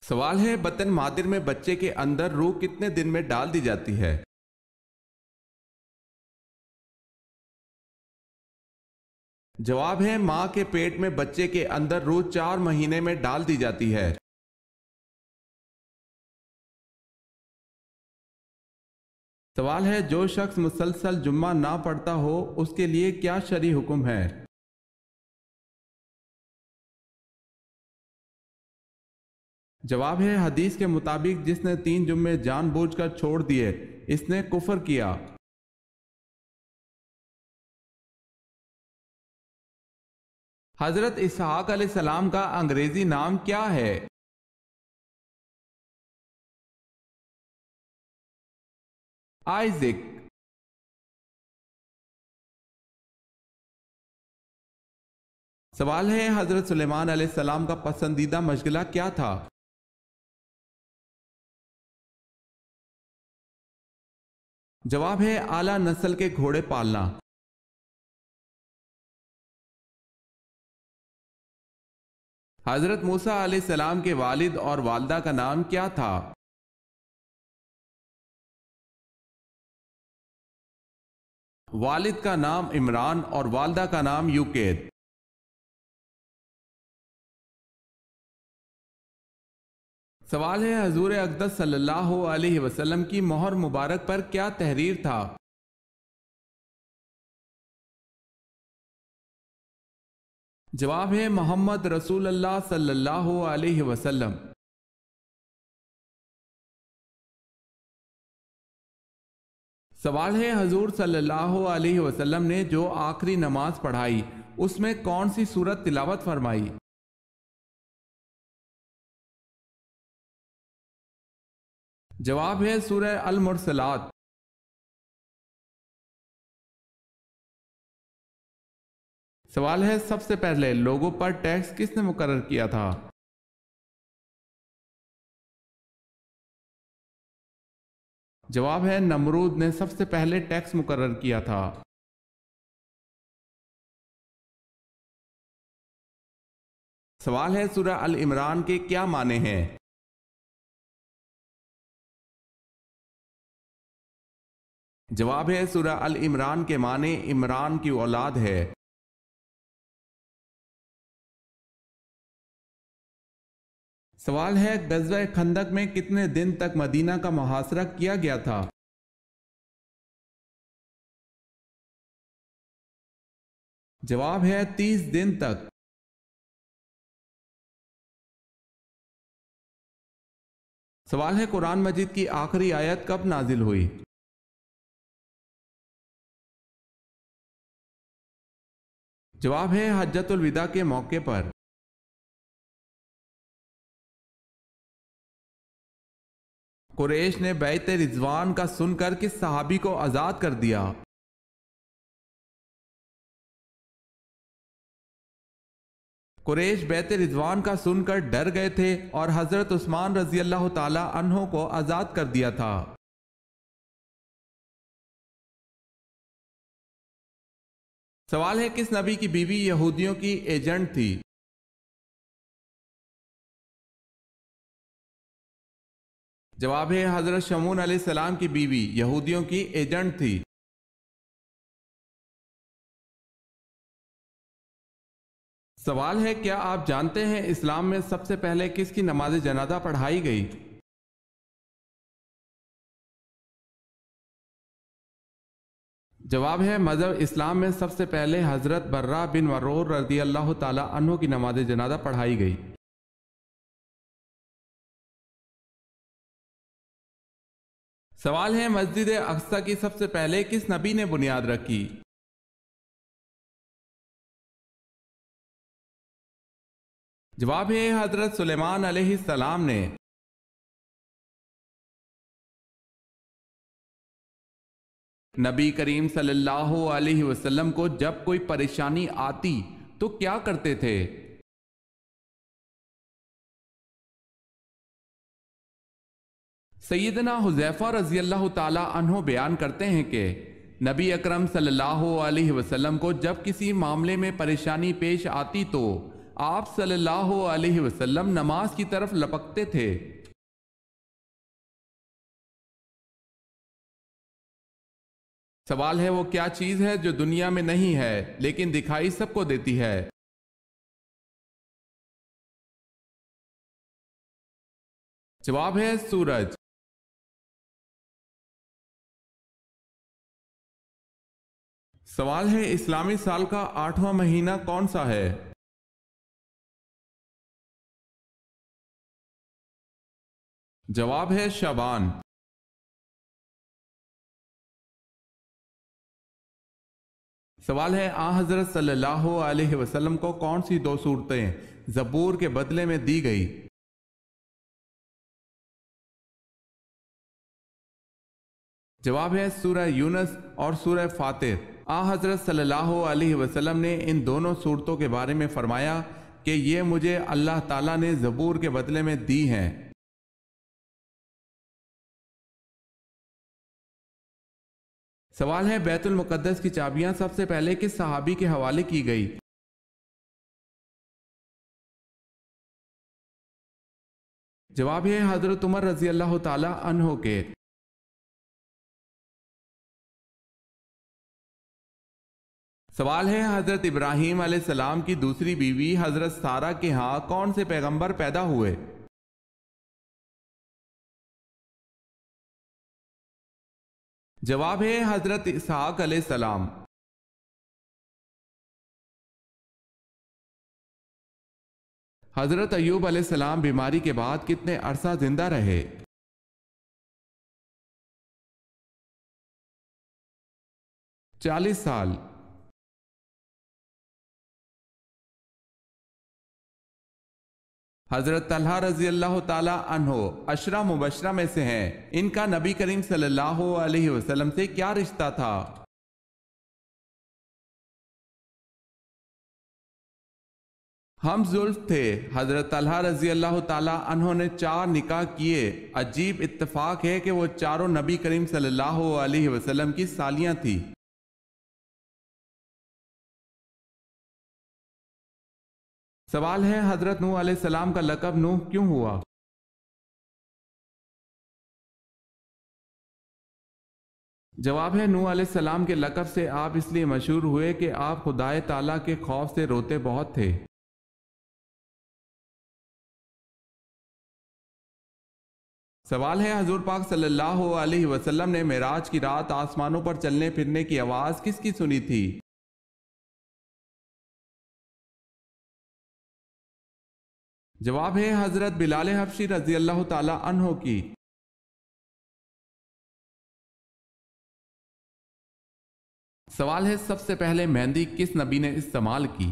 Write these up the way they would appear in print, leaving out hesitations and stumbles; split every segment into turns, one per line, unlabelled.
سوال ہے بطن مادر میں بچے کے اندر روح کتنے دن میں ڈال دی جاتی ہے؟ جواب ہے ماں کے پیٹ میں بچے کے اندر روح 4 مہینے میں ڈال دی جاتی ہے۔ سوال ہے جو شخص مسلسل جمعہ نہ پڑھتا ہو اس کے لیے کیا شرعی حکم ہے؟ جواب ہے حدیث کے مطابق جس نے 3 جمعے جان بوجھ کر چھوڑ دیے اس نے کفر کیا۔ حضرت اسحاق علیہ السلام کا انگریزی نام کیا ہے؟ آئزک۔ سوال ہے حضرت سلیمان علیہ السلام کا پسندیدہ مشغلہ کیا تھا؟ جواب ہے اعلیٰ نسل کے گھوڑے پالنا۔ حضرت موسیٰ علیہ السلام کے والد اور والدہ کا نام کیا تھا؟ والد کا نام عمران اور والدہ کا نام یوکید۔ سوال ہے حضور اقدس صلی اللہ علیہ وسلم کی مہر مبارک پر کیا تحریر تھا؟ جواب ہے محمد رسول اللہ صلی اللہ علیہ وسلم۔ سوال ہے حضور صلی اللہ علیہ وسلم نے جو آخری نماز پڑھائی اس میں کون سی سورت تلاوت فرمائی؟ جواب ہے سورہ المرسلات۔ سوال ہے سب سے پہلے لوگوں پر ٹیکس کس نے مقرر کیا تھا؟ جواب ہے نمرود نے سب سے پہلے ٹیکس مقرر کیا تھا۔ سوال ہے سورہ ال عمران کے کیا معنی ہیں؟ جواب ہے سورہ ال عمران کے معنی عمران کی اولاد ہے۔ سوال ہے غزوہ خندق میں کتنے دن تک مدینہ کا محاصرہ کیا گیا تھا؟ جواب ہے 30 دن تک۔ سوال ہے قرآن مجید کی آخری آیت کب نازل ہوئی؟ جواب ہے حجۃ الوداع کے موقع پر۔ قریش نے بیعت رضوان کا سن کر کس صحابی کو آزاد کر دیا؟ قریش بیعت رضوان کا سن کر ڈر گئے تھے اور حضرت عثمان رضی اللہ تعالی عنہ کو آزاد کر دیا تھا۔ سوال ہے کس نبی کی بیوی یہودیوں کی ایجنٹ تھی؟ جواب ہے حضرت شمعون علیہ السلام کی بیوی یہودیوں کی ایجنٹ تھی۔ سوال ہے کیا آپ جانتے ہیں اسلام میں سب سے پہلے کس کی نماز جنازہ پڑھائی گئی؟ جواب ہے مذہب اسلام میں سب سے پہلے حضرت برہ بن ورور رضی اللہ تعالی عنہ کی نماز جنازہ پڑھائی گئی۔ سوال ہے مسجد اقصی کی سب سے پہلے کس نبی نے بنیاد رکھی؟ جواب ہے حضرت سلیمان علیہ السلام نے۔ نبی کریم صلی اللہ علیہ وسلم کو جب کوئی پریشانی آتی تو کیا کرتے تھے؟ سیدنا حذیفہ رضی اللہ تعالی عنہ بیان کرتے ہیں کہ نبی اکرم صلی اللہ علیہ وسلم کو جب کسی معاملے میں پریشانی پیش آتی تو آپ صلی اللہ علیہ وسلم نماز کی طرف لپکتے تھے۔ سوال ہے وہ کیا چیز ہے جو دنیا میں نہیں ہے لیکن دکھائی سب کو دیتی ہے؟ جواب ہے سورج۔ سوال ہے اسلامی سال کا 8واں مہینہ کون سا ہے؟ جواب ہے شعبان۔ سوال ہے حضرت صلی اللہ علیہ وسلم کو کون سی 2 صورتیں زبور کے بدلے میں دی گئی؟ جواب ہے سورہ یونس اور سورہ فاطر۔ حضرت صلی اللہ علیہ وسلم نے ان دونوں صورتوں کے بارے میں فرمایا کہ یہ مجھے اللہ تعالیٰ نے زبور کے بدلے میں دی ہیں۔ سوال ہے بیت المقدس کی چابیاں سب سے پہلے کس صحابی کے حوالے کی گئی؟ جواب ہے حضرت عمر رضی اللہ تعالی عنہ کے۔ سوال ہے حضرت ابراہیم علیہ السلام کی دوسری بیوی حضرت سارہ کے ہاں کون سے پیغمبر پیدا ہوئے؟ جواب ہے حضرت اسحاق علیہ السلام۔ حضرت ایوب علیہ السلام بیماری کے بعد کتنے عرصہ زندہ رہے؟ 40 سال۔ حضرت طلحہ رضی اللہ تعالی عنہ عشرہ مبشرہ میں سے ہیں، ان کا نبی کریم صلی اللہ علیہ وسلم سے کیا رشتہ تھا؟ ہم زلف تھے۔ حضرت طلحہ رضی اللہ تعالی عنہ نے 4 نکاح کیے۔ عجیب اتفاق ہے کہ وہ چاروں نبی کریم صلی اللہ علیہ وسلم کی سالیاں تھیں۔ سوال ہے حضرت نوح علیہ السلام کا لقب نوح کیوں ہوا؟ جواب ہے نوح علیہ السلام کے لقب سے آپ اس لیے مشہور ہوئے کہ آپ خدائے تعالیٰ کے خوف سے روتے بہت تھے۔ سوال ہے حضور پاک صلی اللہ علیہ وسلم نے معراج کی رات آسمانوں پر چلنے پھرنے کی آواز کس کی سنی تھی؟ جواب ہے حضرت بلال حبشی رضی اللہ تعالی عنہ کی۔ سوال ہے سب سے پہلے مہندی کس نبی نے استعمال کی؟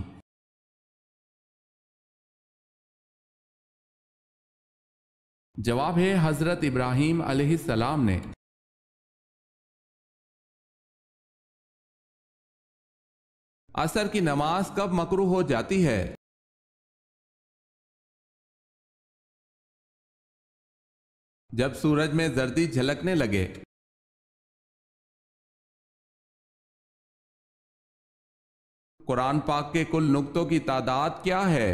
جواب ہے حضرت ابراہیم علیہ السلام نے۔ عصر کی نماز کب مکروہ ہو جاتی ہے؟ جب سورج میں زردی جھلکنے لگے۔ قرآن پاک کے کل نقطوں کی تعداد کیا ہے؟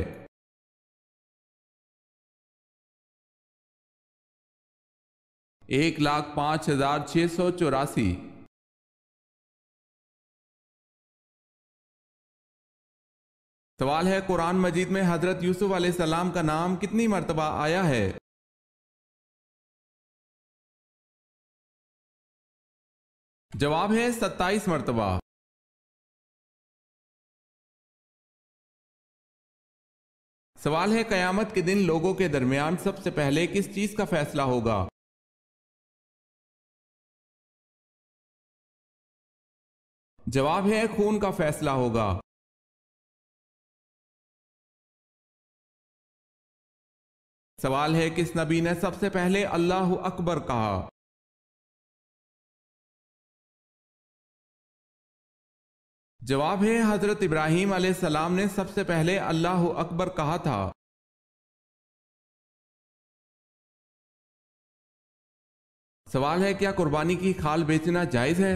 1,05,684۔ سوال ہے قرآن مجید میں حضرت یوسف علیہ السلام کا نام کتنی مرتبہ آیا ہے؟ جواب ہے 27 مرتبہ۔ سوال ہے قیامت کے دن لوگوں کے درمیان سب سے پہلے کس چیز کا فیصلہ ہوگا؟ جواب ہے خون کا فیصلہ ہوگا۔ سوال ہے کس نبی نے سب سے پہلے اللہ اکبر کہا؟ جواب ہے حضرت ابراہیم علیہ السلام نے سب سے پہلے اللہ اکبر کہا تھا۔ سوال ہے کیا قربانی کی کھال بیچنا جائز ہے؟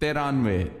93।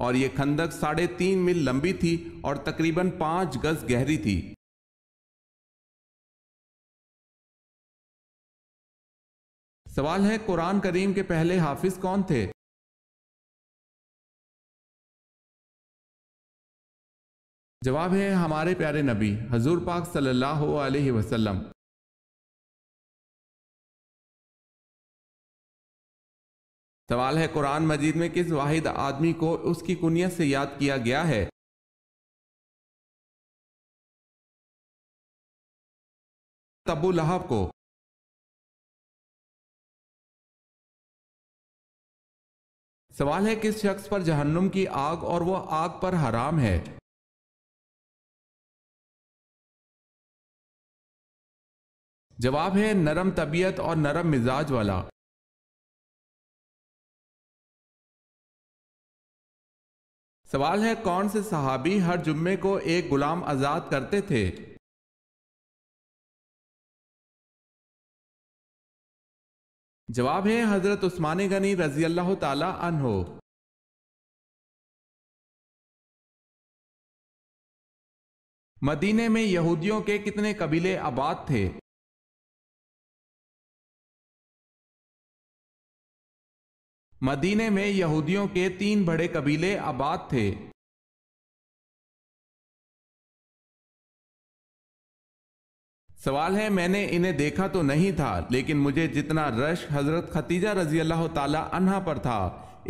اور یہ خندق 3.5 میل لمبی تھی اور تقریباً 5 گز گہری تھی۔ سوال ہے قرآن کریم کے پہلے حافظ کون تھے؟ جواب ہے ہمارے پیارے نبی حضور پاک صلی اللہ علیہ وسلم۔ سوال ہے قرآن مجید میں کس واحد آدمی کو اس کی کنیت سے یاد کیا گیا ہے؟ ابو لہب کو۔ سوال ہے کس شخص پر جہنم کی آگ اور وہ آگ پر حرام ہے؟ جواب ہے نرم طبیعت اور نرم مزاج والا۔ سوال ہے کون سے صحابی ہر جمعے کو ایک غلام آزاد کرتے تھے؟ جواب ہے حضرت عثمان غنی رضی اللہ تعالی عنہ۔ مدینے میں یہودیوں کے کتنے قبیلے آباد تھے؟ مدینے میں یہودیوں کے 3 بڑے قبیلے آباد تھے۔ سوال ہے میں نے انہیں دیکھا تو نہیں تھا لیکن مجھے جتنا رشک حضرت خدیجہ رضی اللہ تعالی عنہا پر تھا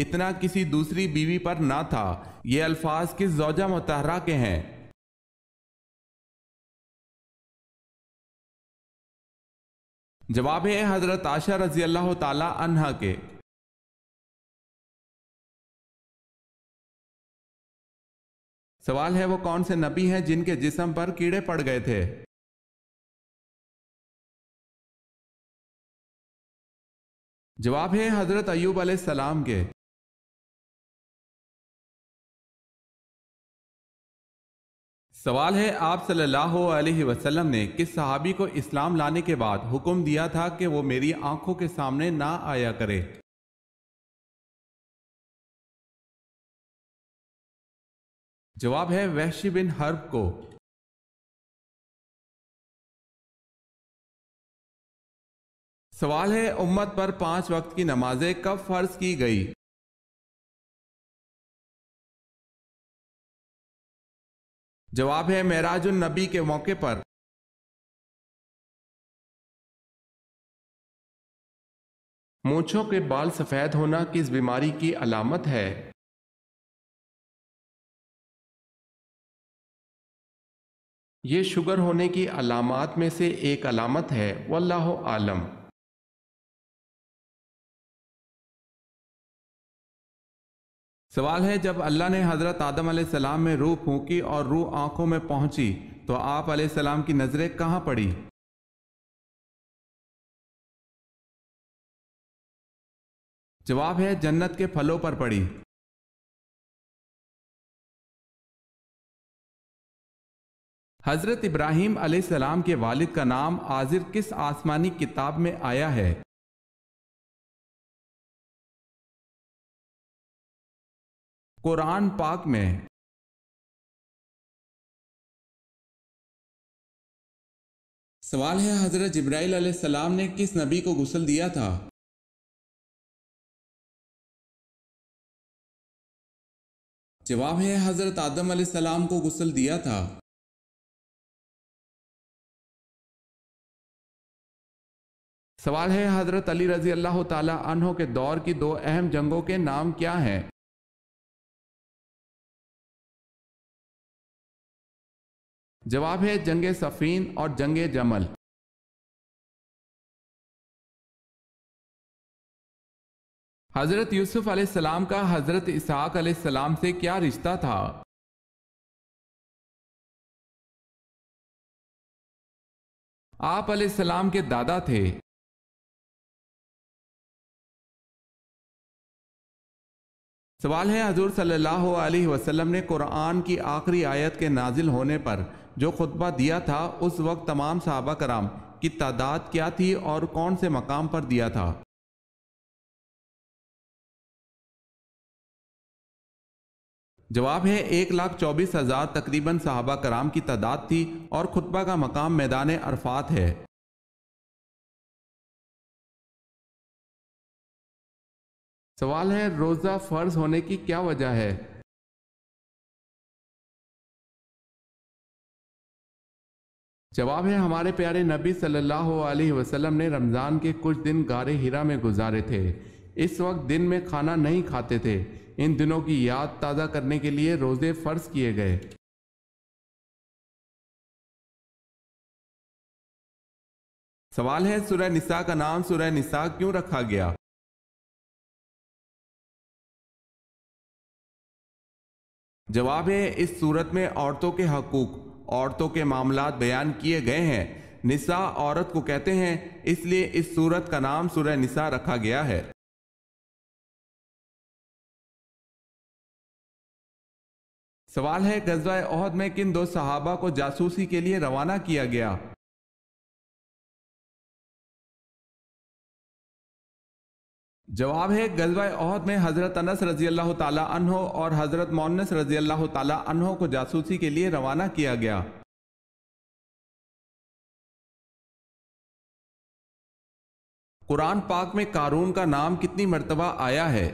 اتنا کسی دوسری بیوی پر نہ تھا، یہ الفاظ کس زوجہ مطہرہ کے ہیں؟ جواب ہے حضرت عائشہ رضی اللہ تعالی عنہا کے۔ سوال ہے وہ کون سے نبی ہیں جن کے جسم پر کیڑے پڑ گئے تھے؟ جواب ہے حضرت ایوب علیہ السلام کے۔ سوال ہے آپ صلی اللہ علیہ وسلم نے کس صحابی کو اسلام لانے کے بعد حکم دیا تھا کہ وہ میری آنکھوں کے سامنے نہ آیا کرے؟ جواب ہے وحشی بن حرب کو۔ سوال ہے امت پر 5 وقت کی نمازیں کب فرض کی گئی؟ جواب ہے معراج النبی کے موقع پر۔ مونچھوں کے بال سفید ہونا کس بیماری کی علامت ہے؟ یہ شوگر ہونے کی علامات میں سے ایک علامت ہے، واللہ عالم۔ سوال ہے جب اللہ نے حضرت آدم علیہ السلام میں روح پھونکی اور روح آنکھوں میں پہنچی تو آپ علیہ السلام کی نظریں کہاں پڑی؟ جواب ہے جنت کے پھلوں پر پڑی۔ حضرت ابراہیم علیہ السلام کے والد کا نام آزر کس آسمانی کتاب میں آیا ہے؟ قرآن پاک میں۔ سوال ہے حضرت جبرائیل علیہ السلام نے کس نبی کو غسل دیا تھا؟ جواب ہے حضرت آدم علیہ السلام کو غسل دیا تھا۔ سوال ہے حضرت علی رضی اللہ تعالی عنہ کے دور کی 2 اہم جنگوں کے نام کیا ہیں؟ جواب ہے جنگ صفین اور جنگ جمل۔ حضرت یوسف علیہ السلام کا حضرت اسحاق علیہ السلام سے کیا رشتہ تھا؟ آپ علیہ السلام کے دادا تھے۔ سوال ہے حضور صلی اللہ علیہ وسلم نے قرآن کی آخری آیت کے نازل ہونے پر جو خطبہ دیا تھا اس وقت تمام صحابہ کرام کی تعداد کیا تھی اور کون سے مقام پر دیا تھا؟ جواب ہے 1,24,000 تقریباً صحابہ کرام کی تعداد تھی اور خطبہ کا مقام میدان عرفات ہے۔ سوال ہے روزہ فرض ہونے کی کیا وجہ ہے؟ جواب ہے ہمارے پیارے نبی صلی اللہ علیہ وسلم نے رمضان کے کچھ دن غار ہرا میں گزارے تھے۔ اس وقت دن میں کھانا نہیں کھاتے تھے۔ ان دنوں کی یاد تازہ کرنے کے لیے روزے فرض کیے گئے۔ سوال ہے سورہ نساء کا نام سورہ نساء کیوں رکھا گیا؟ جواب ہے اس صورت میں عورتوں کے حقوق، عورتوں کے معاملات بیان کیے گئے ہیں۔ نساء عورت کو کہتے ہیں، اس لیے اس صورت کا نام سورہ نساء رکھا گیا ہے۔ سوال ہے غزوہ احد میں کن دو صحابہ کو جاسوسی کے لیے روانہ کیا گیا؟ جواب ہے غزوہ احد میں حضرت انس رضی اللہ تعالی عنہ اور حضرت مونس رضی اللہ تعالی عنہ کو جاسوسی کے لیے روانہ کیا گیا۔ قرآن پاک میں قارون کا نام کتنی مرتبہ آیا ہے؟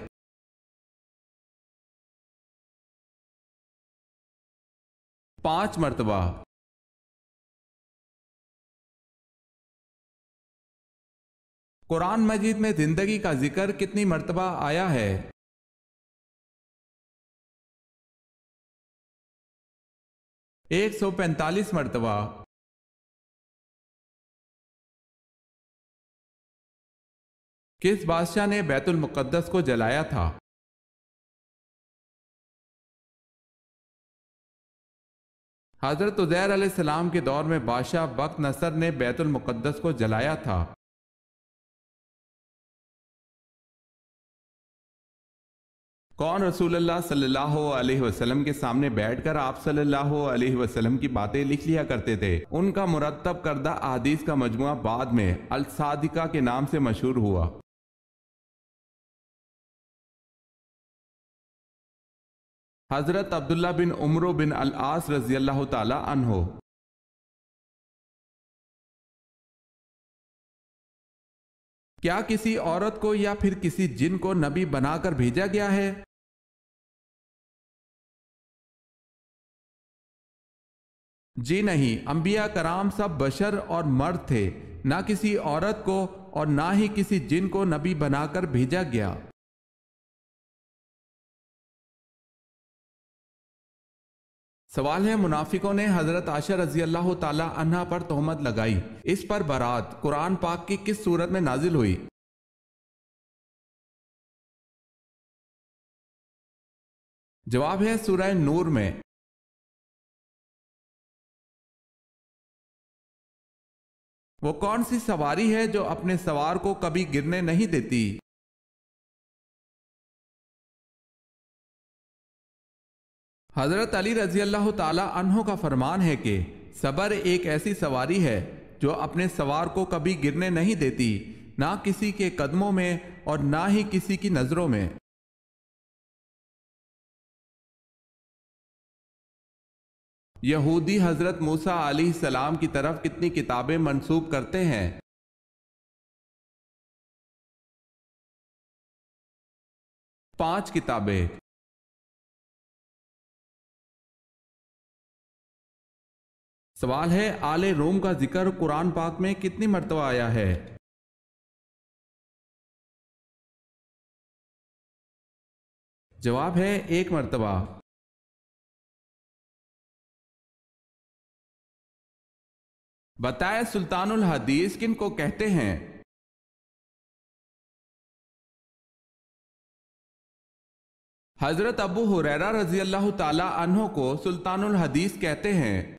5 مرتبہ۔ قرآن مجید میں زندگی کا ذکر کتنی مرتبہ آیا ہے؟ 145 مرتبہ۔ کس بادشاہ نے بیت المقدس کو جلایا تھا؟ حضرت عزیر علیہ السلام کے دور میں بادشاہ بخت نصر نے بیت المقدس کو جلایا تھا۔ کون رسول اللہ صلی اللہ علیہ وسلم کے سامنے بیٹھ کر آپ صلی اللہ علیہ وسلم کی باتیں لکھ لیا کرتے تھے؟ ان کا مرتب کردہ احادیث کا مجموعہ بعد میں الصادقہ کے نام سے مشہور ہوا۔ حضرت عبداللہ بن عمرو بن العاص رضی اللہ تعالی عنہ۔ کیا کسی عورت کو یا پھر کسی جن کو نبی بنا کر بھیجا گیا ہے؟ جی نہیں، انبیاء کرام سب بشر اور مرد تھے، نہ کسی عورت کو اور نہ ہی کسی جن کو نبی بنا کر بھیجا گیا۔ سوال ہے منافقوں نے حضرت عائشہ رضی اللہ تعالی عنہا پر تہمت لگائی، اس پر برات قرآن پاک کی کس سورت میں نازل ہوئی؟ جواب ہے سورہ نور میں۔ وہ کون سی سواری ہے جو اپنے سوار کو کبھی گرنے نہیں دیتی؟ حضرت علی رضی اللہ تعالی عنہ کا فرمان ہے کہ صبر ایک ایسی سواری ہے جو اپنے سوار کو کبھی گرنے نہیں دیتی، نہ کسی کے قدموں میں اور نہ ہی کسی کی نظروں میں۔ یہودی حضرت موسیٰ علیہ السلام کی طرف کتنی کتابیں منسوب کرتے ہیں؟ 5 کتابیں۔ سوال ہے آل روم کا ذکر قرآن پاک میں کتنی مرتبہ آیا ہے؟ جواب ہے 1 مرتبہ۔ بتائے سلطان الحدیث کن کو کہتے ہیں؟ حضرت ابو ہریرہ رضی اللہ تعالی عنہ کو سلطان الحدیث کہتے ہیں۔